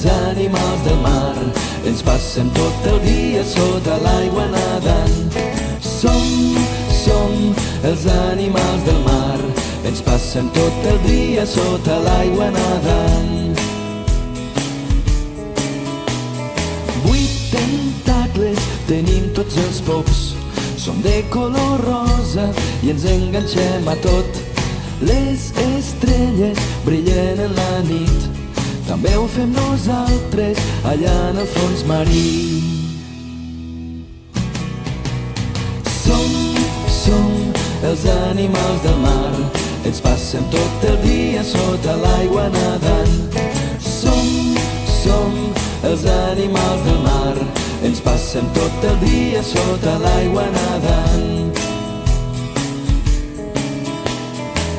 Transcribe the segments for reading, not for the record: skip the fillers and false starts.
els animals del mar, ens passem tot el dia sota l'aigua nedant. Som els animals del mar, ens passem tot el dia sota l'aigua nedant. 8 tentacles tenim tots els pops, som de color rosa i ens enganxem a tot. Les estrelles brillen en la nit, també ho fem nosaltres allà en el fons marí. Som els animals del mar, ens passem tot el dia sota l'aigua nedant. Som els animals del mar, ens passem tot el dia sota l'aigua nedant.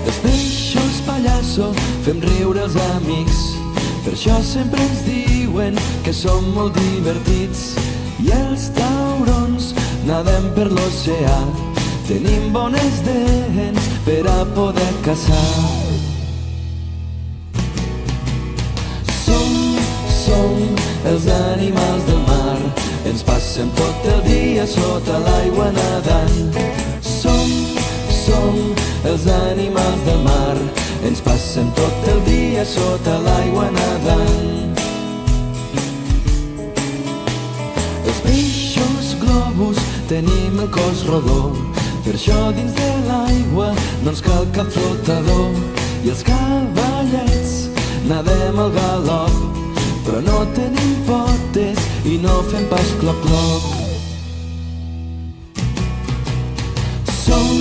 Els peixos pallasso fem riure els amics, per això sempre ens diuen que som molt divertits. I els taurons nadem per l'oceà, tenim bones dents per a poder caçar. Som els animals del mar, ens passem tot el dia sota l'aigua nedant. Som els animals del mar, ens passem tot el dia sota l'aigua nedant. Els peixos globus tenim el cos rodó, per això dins de l'aigua no ens cal cap flotador. I els cavallets nadem al galop, però no tenim potes i no fem pas clop-clop. Som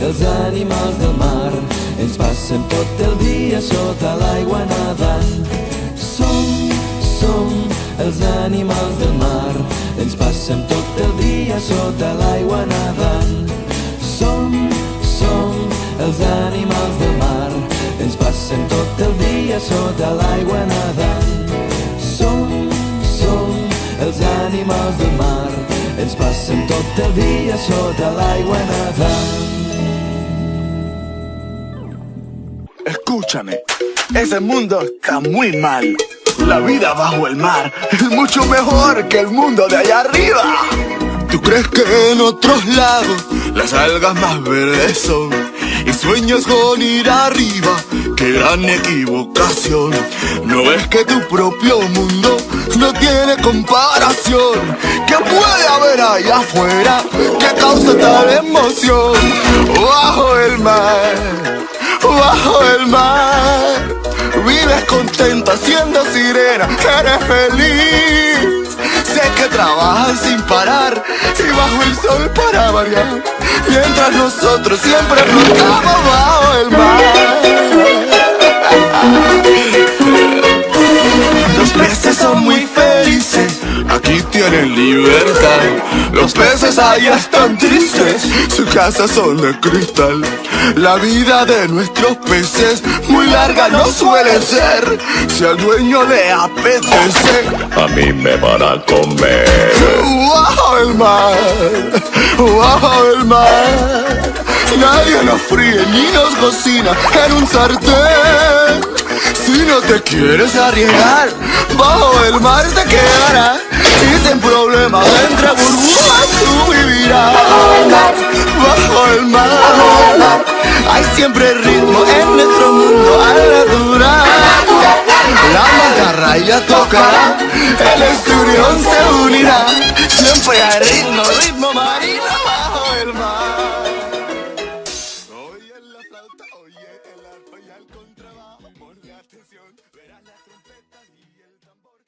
els animals del mar, ens passem tot el dia sota l'aigua nedant. Som els animals del mar, ens passem tot el dia sota l'aigua nedant. Som els animals del mar, ens passem tot el dia sota l'aigua nedant. Som els animals del mar, ens passem tot el dia sota l'aigua nedant. Escúchame, ese mundo está muy mal. La vida bajo el mar es mucho mejor que el mundo de allá arriba. ¿Tú crees que en otros lados las algas más verdes son? Y sueñas con ir arriba, qué gran equivocación. ¿No ves que tu propio mundo no tiene comparación? ¿Qué puede haber allá afuera que causa tal emoción? Bajo el mar, bajo el mar, vives contenta siendo sirena, eres feliz. Sé que trabajas sin parar y bajo el sol para variar, mientras nosotros siempre flotamos bajo el mar. Los peces son muy felices, aquí tienen libertad. Los peces allá están tristes, sus casas son de cristal. La vida de nuestros peces muy larga no suele ser. Si al dueño le apetece, a mí me van a comer. Bajo el mar, bajo el mar, nadie nos fríe ni nos cocina en un sartén. Si no te quieres arriesgar, bajo el mar te quedarás y sin problemas entre burbujas tú vivirás. Bajo el mar, hay siempre ritmo en nuestro mundo al natural. La mantarraya tocará, el esturión se unirá. Siempre hay ritmo, ritmo marino bajo el mar. Oye la flauta, oye el arpa y el contrabajo. Ponle atención, verás las trompetas y el tambor.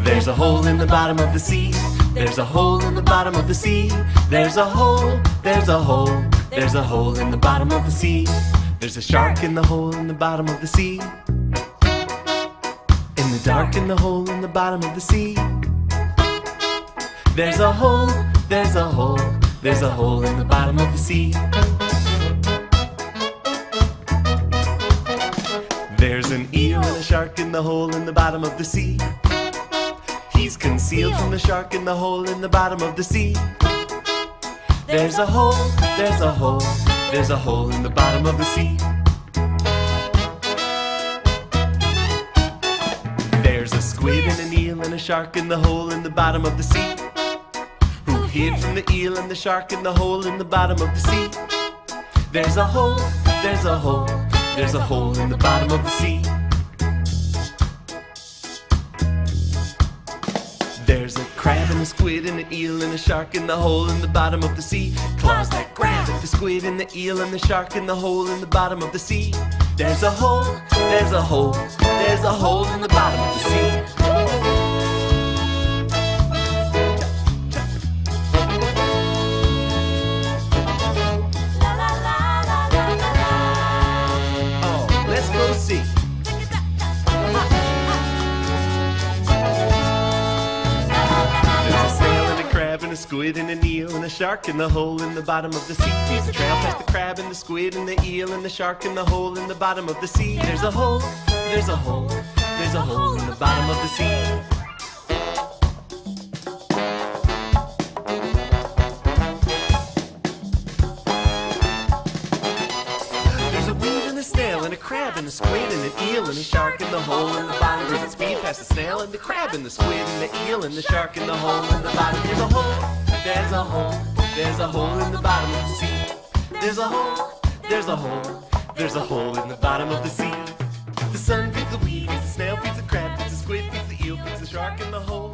There's a hole in the bottom of the sea. There's a hole in the bottom of the sea. There's a hole, there's a hole, there's a hole in the bottom of the sea. There's a shark in the hole in the bottom of the sea. In the dark in the hole in the bottom of the sea. There's a hole, there's a hole, there's a hole in the bottom of the sea. There's an eel and a shark in in the hole in the bottom of the sea. He's concealed from the shark in the hole in the bottom of the sea. There's a hole, there's a hole, there's a hole in the bottom of the sea. There's a squid and an eel and a shark in the hole in the bottom of the sea. Who hid from the eel and the shark in the hole in the bottom of the sea. There's a hole, there's a hole, there's a hole in the bottom of the sea. There's a crab and a squid and an eel and a shark in the hole in the bottom of the sea. Claws that grab at the squid and the eel and the shark in the hole in the bottom of the sea. There's a hole, there's a hole, there's a hole in the bottom of the sea. Oh, let's go see. And a squid and an eel and a shark in the hole in the bottom of the sea. He's a trail past the crab and the squid and the eel and the shark in the hole in the bottom of the sea. There's a hole, there's a hole, there's a hole in the bottom of the sea. There's a weed and a snail and a crab and a squid and an eel and a shark in the hole in the bottom. There's a speed past the snail and the crab and the squid and the eel and the shark in the hole in the bottom. There's a hole, there's a hole, there's a hole in the bottom of the sea. There's a hole, there's a hole, there's a hole in the bottom of the sea. The sun feeds the weed, feeds the snail, feeds the crab, feeds the squid, feeds the eel, feeds the shark in the hole.